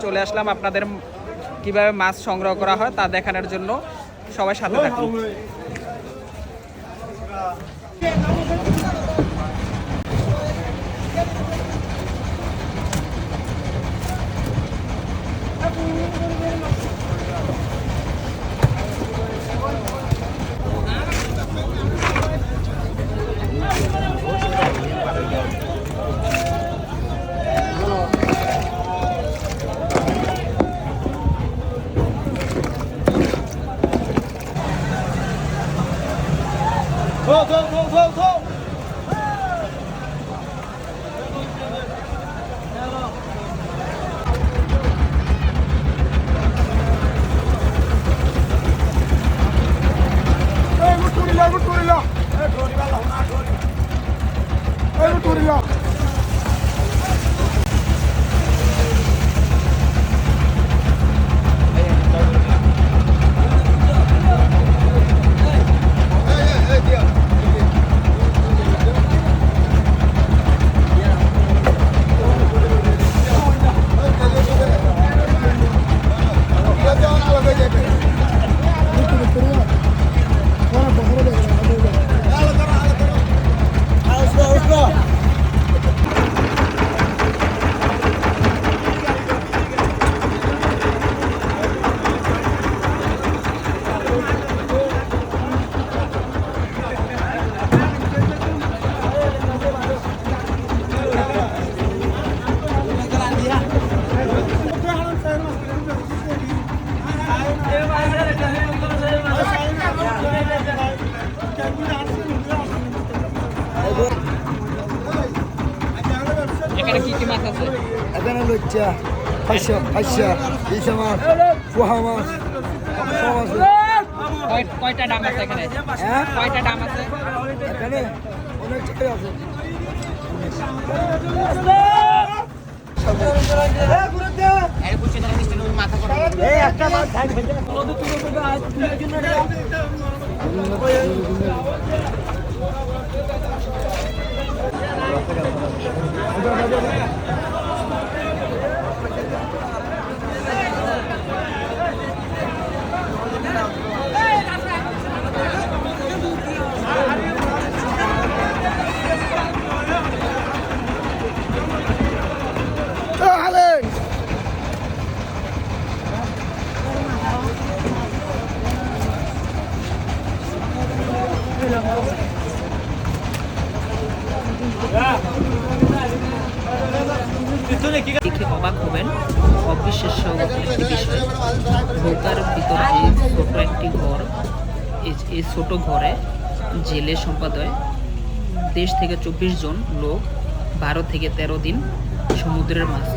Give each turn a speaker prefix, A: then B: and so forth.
A: চলে আসলাম আপনাদের কিভাবে মাছ সংগ্রহ করা হয় তা দেখানোর জন্য। সবাই সাথে থাকুন।
B: Go!
A: এখানে কি কি মাছ আছে?
B: এখানে লজ্জা, ফাঁসা, ইসা মাছ, পোহা মাছ, সব আছে।
A: কয়টা ডাম আছে এখানে?
B: হ্যাঁ,
A: কয়টা ডাম আছে
B: এখানে? অনেক জায়গায় আছে। একটা মাছ
A: দেখে অবাক হবেন, অবিশ্বাস্য একটি বিষয়। নৌকার ভিতরে এই ছোট একটি ঘর, এই ছোট ঘরে জেলে সম্পাদয় দেশ থেকে 24 জন লোক 12 থেকে 13 দিন সমুদ্রের মাছ